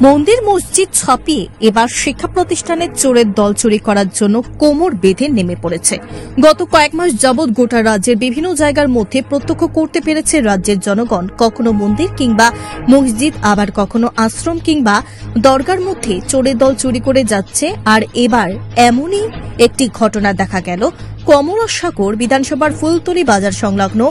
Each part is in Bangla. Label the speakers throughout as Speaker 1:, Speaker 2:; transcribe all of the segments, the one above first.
Speaker 1: মন্দির মসজিদ ছাপিয়ে এবার শিক্ষা প্রতিষ্ঠানে চোরের দল চুরি করার জন্য কোমর বেঁধে নেমে পড়েছে। গত কয়েক মাস যাবৎ গোটা রাজ্যের বিভিন্ন জায়গার মধ্যে প্রত্যক্ষ করতে পেরেছে রাজ্যের জনগণ কখনো মন্দির কিংবা মসজিদ, আবার কখনো আশ্রম কিংবা দরগার মধ্যে চোরের দল চুরি করে যাচ্ছে। আর এবার এমনই একটি ঘটনা দেখা গেল কমলাসাগর বিধানসভার ফুলতলি বাজার সংলগ্ন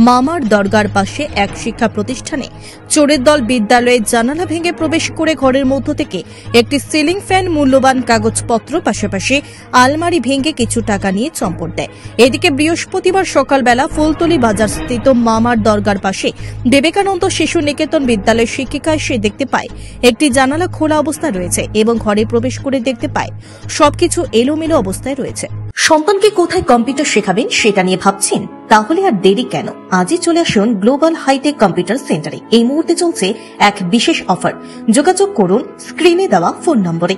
Speaker 1: মামার দরগার পাশে এক শিক্ষা প্রতিষ্ঠানে চোরের দল বিদ্যালয়ের জানালা ভেঙে প্রবেশ করে ঘরের মধ্য থেকে একটি সিলিং ফ্যান, মূল্যবান কাগজপত্র, পাশাপাশি আলমারি ভেঙে কিছু টাকা নিয়ে চম্পট দেয়। এদিকে বৃহস্পতিবার সকালবেলা ফুলতলি বাজার স্থিত মামার দরগার পাশে বিবেকানন্দ শিশু নিকেতন বিদ্যালয়ের শিক্ষিকা এসে দেখতে পায় একটি জানালা খোলা অবস্থায় রয়েছে এবং ঘরে প্রবেশ করে দেখতে পায় সবকিছু এলোমেলো অবস্থায় রয়েছে। সন্তানকে কোথায় কম্পিউটার শেখাবেন সেটা নিয়ে ভাবছেন? তাহলে আর দেরি কেন, আজই চলে আসুন গ্লোবাল হাইটেক কম্পিউটার সেন্টারে। এই মুহূর্তে চলছে এক বিশেষ অফার। যোগাযোগ করুন স্ক্রিনে দেওয়া ফোন নম্বরে।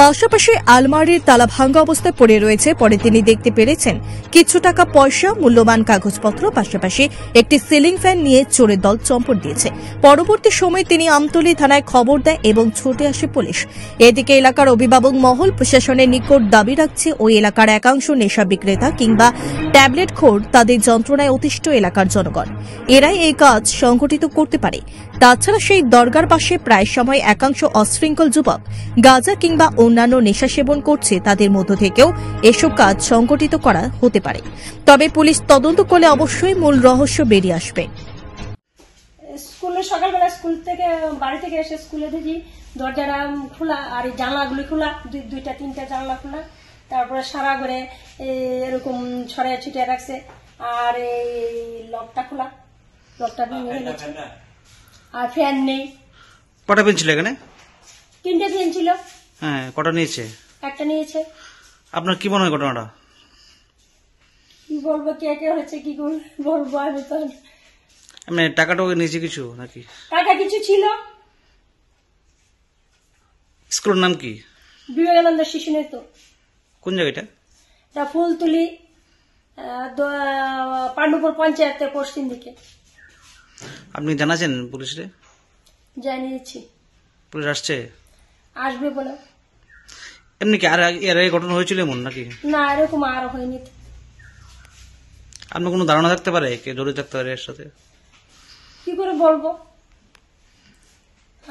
Speaker 1: পাশাপাশি আলমারির তালা ভাঙ্গা অবস্থায় পড়ে রয়েছে। পরে তিনি দেখতে পেরেছেন কিছু টাকা পয়সা, মূল্যবান কাগজপত্র, পাশাপাশি একটি সিলিং ফ্যান নিয়ে চোরের দল চম্পট দিয়েছে। পরবর্তী সময়ে তিনি আমতলী থানায় খবর দেয় এবং ছুটে আসে পুলিশ। এদিকে এলাকার অভিভাবক মহল প্রশাসনের নিকট দাবি রাখছে ওই এলাকার একাংশ নেশা বিক্রেতা কিংবা ট্যাবলেট খোর তাদের যন্ত্রণায় অতিষ্ঠ এলাকার জনগণ। এরাই এই কাজ সংগঠিত করতে পারে। তাছাড়া সেই দরগার পাশে প্রায় সময় একাংশ অশৃঙ্খল যুবক গাঁজা কিংবা অন্যান্য নেশা সেবন করছে। তাদের মধ্য থেকেও এসব কাজ সংগঠিত করা হতে পারে। তবে পুলিশ তদন্ত করলে অবশ্যই মূল রহস্য বেরিয়ে আসবে।
Speaker 2: স্কুলে সকালবেলা স্কুল থেকে বাড়ি থেকে এসে স্কুলে দেখি দরজাটা খোলা আর এই জানলাগুলি খোলা, দুইটা তিনটা জানলা খোলা। তারপরে সারা করে এরকম ছড়ায় ছিটিয়ে রাখছে আর এই লকটা খোলা, লকটা ভেঙে গেছে আর ফ্যান নেই।
Speaker 3: কটা পেন ছিল এখানে?
Speaker 2: 3টে ফ্যান ছিল।
Speaker 3: হ্যাঁ, কটা নিয়েছে?
Speaker 2: একটা নিয়েছে।
Speaker 3: আপনার কি মনে হয় ঘটনাটা?
Speaker 2: কি বলবো, কে কে হচ্ছে কি বলবো আমি তো।
Speaker 3: মানে টাকাটাও নিয়েছে কিছু নাকি?
Speaker 2: টাকা কিছু ছিল।
Speaker 3: স্কুলের নাম কি?
Speaker 2: বিবেকানন্দ শিশু নিকেতন।
Speaker 3: কোন জায়গাটা?
Speaker 2: এটা ফুলতলি পাণ্ডুপুর পঞ্চায়েতের পশ্চিম দিকে।
Speaker 3: আপনি জানাছেন পুলিশে?
Speaker 2: জানিয়েছি।
Speaker 3: পুলিশ আসছে?
Speaker 2: আসবে বলে।
Speaker 3: এমনি কি আর এর আগে ঘটনা হয়েছিল এমন নাকি?
Speaker 2: না, এরকম আর হয়নি।
Speaker 3: আপনার কোনো ধারণা থাকতে পারে কে জড়িত থাকতে পারে এর সাথে?
Speaker 2: কি করে বলবো,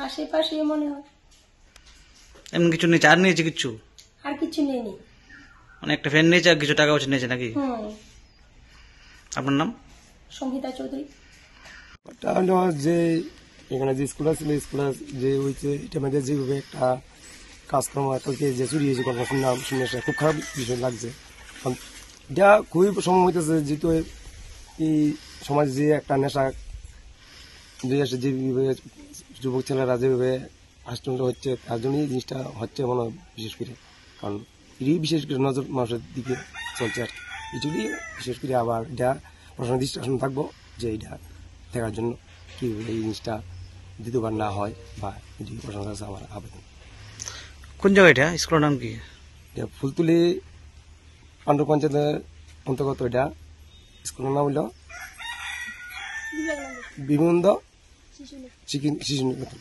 Speaker 2: আশেপাশে মনে হয়।
Speaker 3: এমন কিছু নিয়েছে? আর নিয়েছে কিছু?
Speaker 2: আর কিছু নেই।
Speaker 3: মানে একটা ফ্যান নিয়েছে আর কিছু টাকা পয়সা নিয়েছে নাকি? আপনার নাম?
Speaker 2: সঙ্গীতা চৌধুরী।
Speaker 4: যে এখানে যে স্কুল ছিল, স্কুল যে হয়েছে এটা মধ্যে যেভাবে একটা কাস্টমার কালকে যে চুরি হয়েছে কথা শুনলাম, শুনে খুব খারাপ বিষয় লাগছে। এটা খুবই সময় হইতেছে যেহেতু এই সমাজ যে একটা নেশা যেভাবে যুবক ছেলেরা যেভাবে আশ্চর্য হচ্ছে, তার জন্যই জিনিসটা হচ্ছে মনে হয় বিশেষ করে। কারণ এটি বিশেষ করে নজর মানুষের দিকে চলছে আর কি। এটুকুই বিশেষ করে আবার এটা প্রশাসনের দৃষ্টি আসন থাকবো যে এটা দেখার জন্য কীভাবে এই জিনিসটা দ্বিতীয়বার না হয়, বা এটি প্রশাসনের কাছে আমার আবেদন।
Speaker 3: কোন জায়গা এটা? স্কুলের নাম কি?
Speaker 4: ফুলতলি পাণ্ডু পঞ্চায়েতের অন্তর্গত। এটা স্কুলের নাম হইল বিবেকানন্দ শিশু নিকেতন।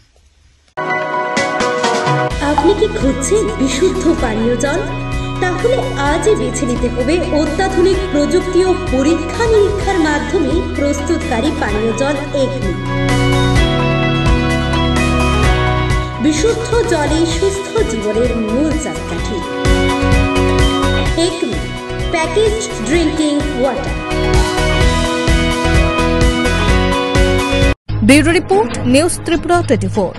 Speaker 5: আপনি কি খুঁজছেন বিশুদ্ধ পানীয় জল? তাহলে আজই বেছে নিতে হবে অত্যাধুনিক প্রযুক্তি ও পরীক্ষা নিরীক্ষার মাধ্যমে প্রস্তুতকারী পানীয় জল এগনি। বিশুদ্ধ জলে সুস্থ জীবনের মূল চাকাঠি। Agni packaged drinking water.
Speaker 1: Bureau report, news Tripura 24।